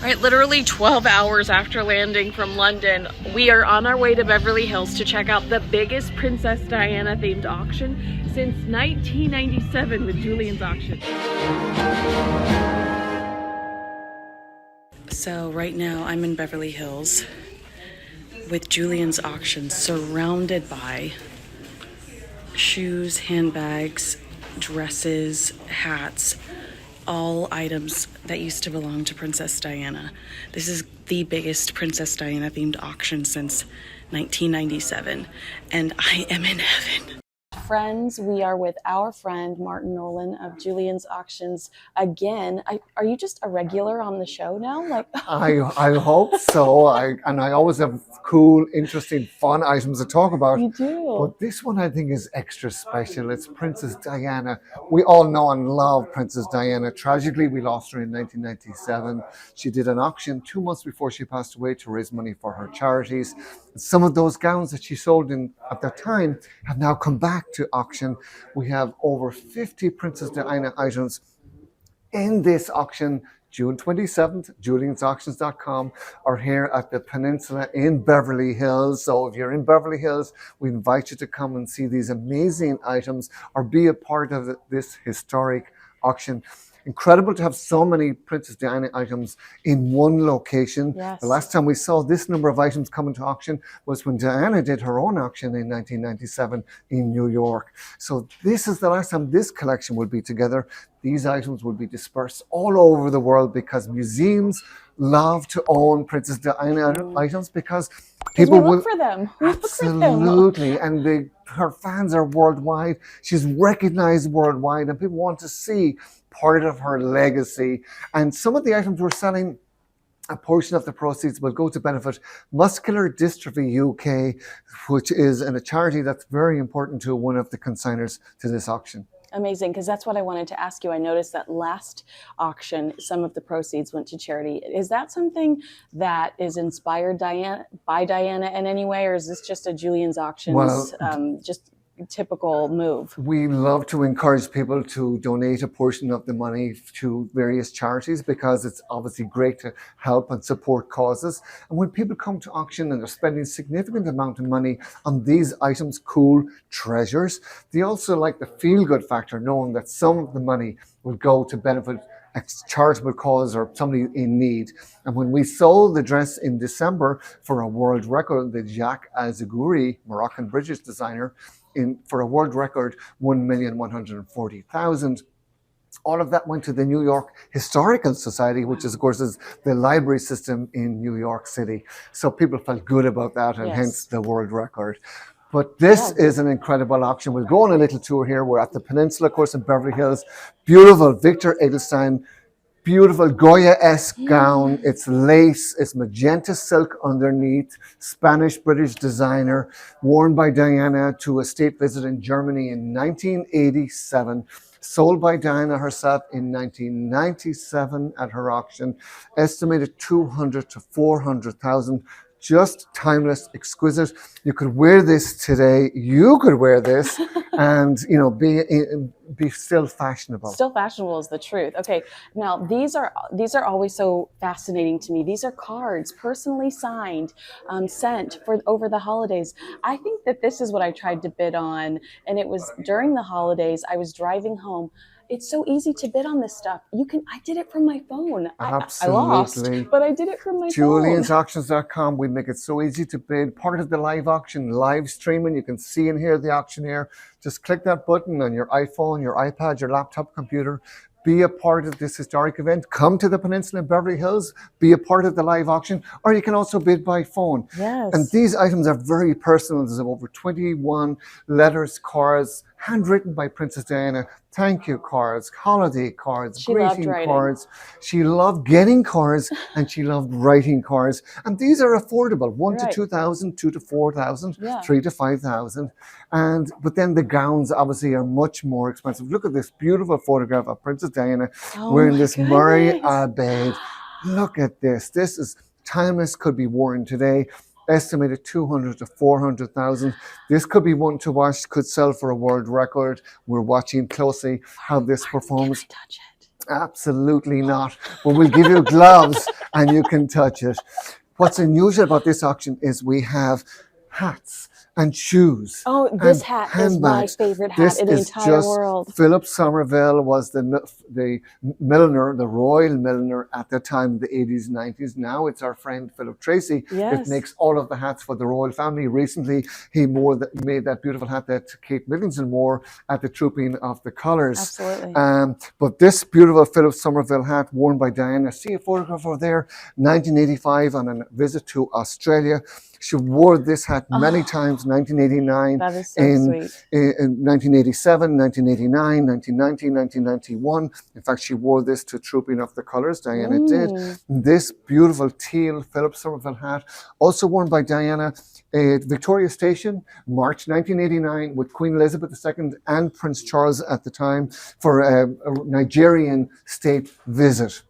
Right, literally 12 hours after landing from London, we are on our way to Beverly Hills to check out the biggest Princess Diana themed auction since 1997 with Julien's auction. So right now I'm in Beverly Hills with Julien's auction, surrounded by shoes, handbags, dresses, hats, all items that used to belong to Princess Diana. This is the biggest Princess Diana themed auction since 1997, and I am in heaven. Friends, we are with our friend Martin Nolan of Julien's Auctions again. Are you just a regular on the show now? Like I hope so. I always have cool, interesting, fun items to talk about. You do. But this one I think is extra special. It's Princess Diana. We all know and love Princess Diana. Tragically, we lost her in 1997. She did an auction 2 months before she passed away to raise money for her charities. Some of those gowns that she sold at that time have now come back to auction. We have over 50 Princess Diana items in this auction. June 27th, juliensauctions.com, or here at the Peninsula in Beverly Hills. So if you're in Beverly Hills, we invite you to come and see these amazing items or be a part of this historic auction. Incredible to have so many Princess Diana items in one location. Yes. The last time we saw this number of items coming to auction was when Diana did her own auction in 1997 in New York. So this is the last time this collection will be together. These items will be dispersed all over the world because museums love to own Princess Diana items because people will look for them. Absolutely, and her fans are worldwide. She's recognized worldwide, and people want to see part of her legacy. And some of the items we're selling, a portion of the proceeds will go to benefit Muscular Dystrophy UK, which is a charity that's very important to one of the consigners to this auction. Amazing, because that's what I wanted to ask you. I noticed that last auction, some of the proceeds went to charity. Is that something that is inspired by Diana in any way, or is this just a Julien's Auctions, just typical move? We love to encourage people to donate a portion of the money to various charities because it's obviously great to help and support causes. And when people come to auction and they're spending significant amount of money on these items, cool treasures, they also like the feel-good factor, knowing that some of the money will go to benefit a charitable cause or somebody in need. And when we sold the dress in December for a world record, the Jacques Azaguri, Moroccan British designer, for a world record, 1,140,000. All of that went to the New York Historical Society, which is, of course, is the library system in New York City. So people felt good about that, and hence the world record. But this is an incredible auction. We'll go on a little tour here. We're at the Peninsula, of course, in Beverly Hills. Beautiful Victor Edelstein, beautiful Goya-esque gown. It's lace, it's magenta silk underneath, Spanish-British designer, worn by Diana to a state visit in Germany in 1987. Sold by Diana herself in 1997 at her auction. Estimated 200 to 400,000. Just timeless, exquisite. You could wear this today. You could wear this, and be still fashionable. Still fashionable is the truth. Okay, now these are always so fascinating to me. These are cards, personally signed, sent for over the holidays. I think that this is what I tried to bid on, and it was during the holidays. I was driving home. It's so easy to bid on this stuff. I did it from my phone. Absolutely. I lost, but I did it from my phone. Juliensauctions.com. We make it so easy to bid. Part of the live auction, live streaming. You can see and hear the auctioneer. Just click that button on your iPhone, your iPad, your laptop computer. Be a part of this historic event. Come to the Peninsula in Beverly Hills. Be a part of the live auction. Or you can also bid by phone. Yes. And these items are very personal. There's over 21 letters, cards, handwritten by Princess Diana. Thank you cards, holiday cards, greeting cards. She loved getting cards and she loved writing cards. And these are affordable, 1 to 2,000, 2 to 4,000, 3 to 5,000. But then the gowns obviously are much more expensive. Look at this beautiful photograph of Princess Diana wearing this Murray Abed. Look at this. This is timeless, could be worn today. Estimated 200 to 400,000. This could be one to watch, could sell for a world record. We're watching closely how this performs. Can I touch it? Absolutely not. But we'll give you gloves and you can touch it. What's unusual about this auction is we have hats and shoes. Oh, this hat handbags. is my favorite hat this in the is entire just, world. Philip Somerville was the milliner, the royal milliner at the time, the 80s, 90s. Now it's our friend Philip Tracy that makes all of the hats for the royal family. Recently, he made that beautiful hat that Kate Middleton wore at the Trooping of the Colours. Absolutely. But this beautiful Philip Somerville hat worn by Diana, see a photograph over there, 1985 on a visit to Australia. She wore this hat many times, 1989, that is so in sweet. In 1987, 1989, 1990, 1991. In fact, she wore this to Trooping of the Colours, Diana did. This beautiful teal Philip Somerville hat, also worn by Diana at Victoria Station, March 1989, with Queen Elizabeth II and Prince Charles at the time for a Nigerian state visit.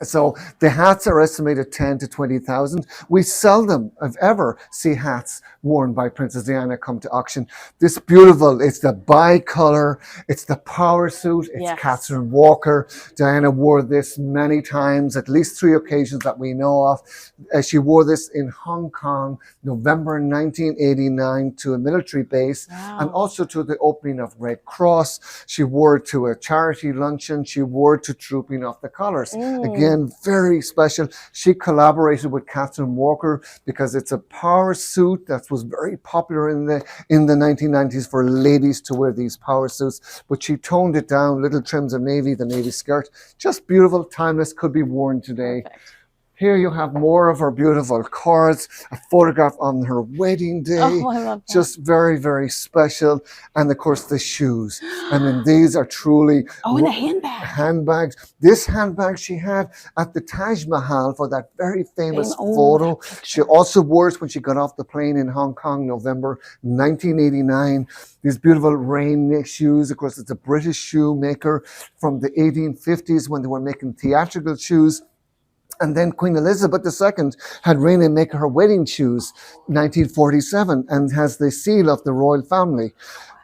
So the hats are estimated 10 to 20,000. We seldom, if ever, see hats worn by Princess Diana come to auction. This beautiful, it's the bicolor, it's the power suit, it's Catherine Walker. Diana wore this many times, at least 3 occasions that we know of. She wore this in Hong Kong, November 1989, to a military base, and also to the opening of Red Cross. She wore it to a charity luncheon. She wore it to Trooping of the Colours. Again, very special. She collaborated with Catherine Walker because it's a power suit that was very popular in the 1990s for ladies to wear these power suits, but she toned it down, little trims of navy, the navy skirt, just beautiful, timeless, could be worn today. Perfect. Here you have more of her beautiful cards, a photograph on her wedding day. Oh, I love that. Just very, very special. And of course the shoes. I mean, these are truly... Oh, and the handbag. Handbags. This handbag she had at the Taj Mahal for that very famous photo. She also wore it when she got off the plane in Hong Kong, November 1989. These beautiful rain shoes. Of course, it's a British shoemaker from the 1850s when they were making theatrical shoes. And then Queen Elizabeth II had Rainey make her wedding shoes, 1947, and has the seal of the royal family.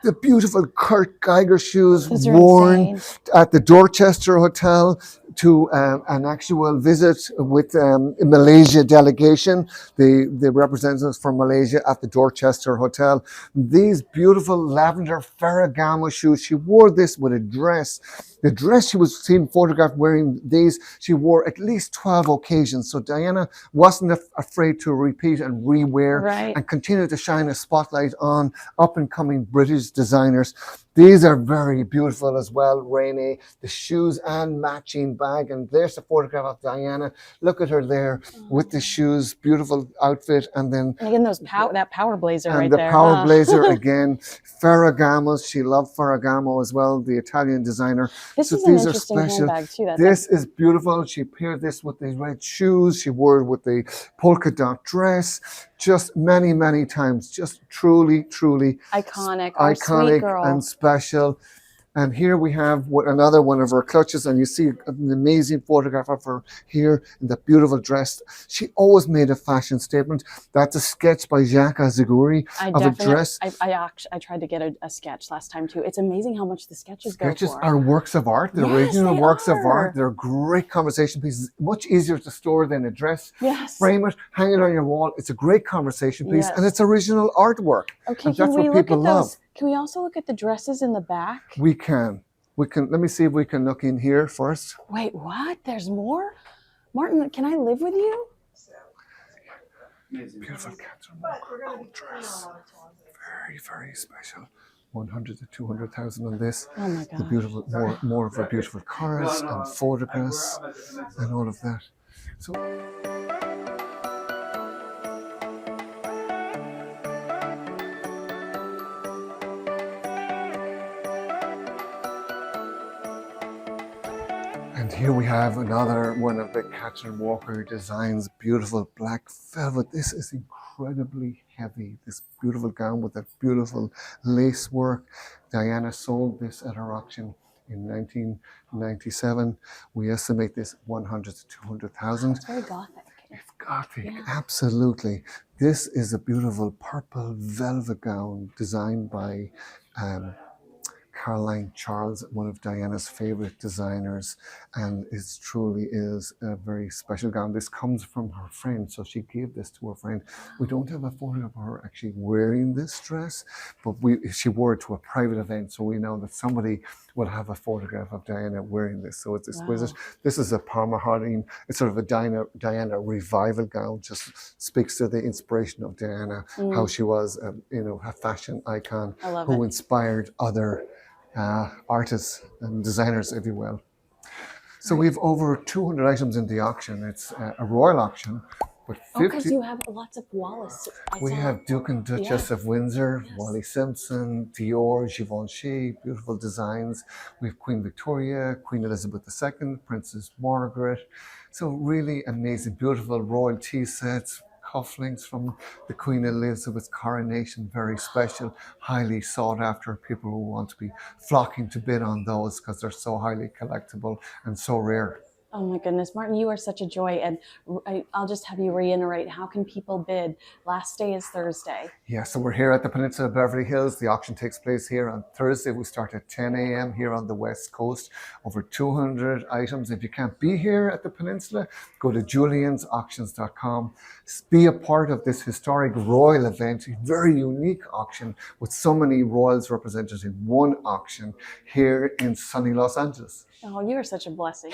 The beautiful Kurt Geiger shoes worn at the Dorchester Hotel to an actual visit with Malaysia delegation, the representatives from Malaysia at the Dorchester Hotel. These beautiful lavender Ferragamo shoes. She wore this with a dress. The dress she was seen photographed wearing these, she wore at least 12 occasions. So Diana wasn't afraid to repeat and rewear and continue to shine a spotlight on up-and-coming British designers. These are very beautiful as well, Rainey. The shoes and matching bag. And there's a photograph of Diana. Look at her there with the shoes, beautiful outfit. And then again, that power blazer and right the there. Power blazer again. Ferragamos. She loved Ferragamo as well, the Italian designer. This is an interesting handbag too. This is beautiful. She paired this with the red shoes. She wore it with the polka dot dress. Just many, many times. Just truly, truly iconic and special. And here we have another one of her clutches, and you see an amazing photograph of her here in that beautiful dress. She always made a fashion statement. That's a sketch by Jacques Aziguri of a dress. I tried to get a sketch last time too. It's amazing how much the sketches go for. Sketches are works of art. They're original works of art. They're great conversation pieces. Much easier to store than a dress. Frame it, hang it on your wall. It's a great conversation piece, and it's original artwork. Okay, and that's what people love. Can we also look at the dresses in the back? We can. Let me see if we can look in here first. Wait, what? There's more? Martin, can I live with you? Beautiful Catherine Walker dress. Very, very special. 100 to 200,000 on this. Oh my God. The beautiful, more of her beautiful cars and photographs and all of that. So. And here we have another one of the Catherine Walker designs, beautiful black velvet. This is incredibly heavy, this beautiful gown with that beautiful lace work. Diana sold this at her auction in 1997. We estimate this 100 to 200,000. It's very gothic. It's gothic, absolutely. This is a beautiful purple velvet gown designed by Caroline Charles, one of Diana's favorite designers, and it truly is a very special gown. This comes from her friend, so she gave this to her friend. We don't have a photo of her actually wearing this dress, but she wore it to a private event, so we know that somebody will have a photograph of Diana wearing this. So it's exquisite. Wow. This is a Parma Harding. It's sort of a Diana revival gown. Just speaks to the inspiration of Diana, how she was, a fashion icon who inspired other artists and designers, if you will. So we have over 200 items in the auction. It's a royal auction. Because you have lots of Wallace. We have Duke and Duchess of Windsor, Wally Simpson, Dior, Givenchy, beautiful designs. We have Queen Victoria, Queen Elizabeth II, Princess Margaret. So really amazing, beautiful royal tea sets, cufflinks from the Queen Elizabeth's coronation, very special, highly sought after. People who want to be flocking to bid on those because they're so highly collectible and so rare. Oh my goodness, Martin, you are such a joy. And I'll just have you reiterate, how can people bid? Last day is Thursday. Yeah, so we're here at the Peninsula of Beverly Hills. The auction takes place here on Thursday. We start at 10 a.m. here on the West Coast. Over 200 items. If you can't be here at the Peninsula, go to juliansauctions.com. Be a part of this historic royal event, a very unique auction with so many royals represented in one auction here in sunny Los Angeles. Oh, you are such a blessing.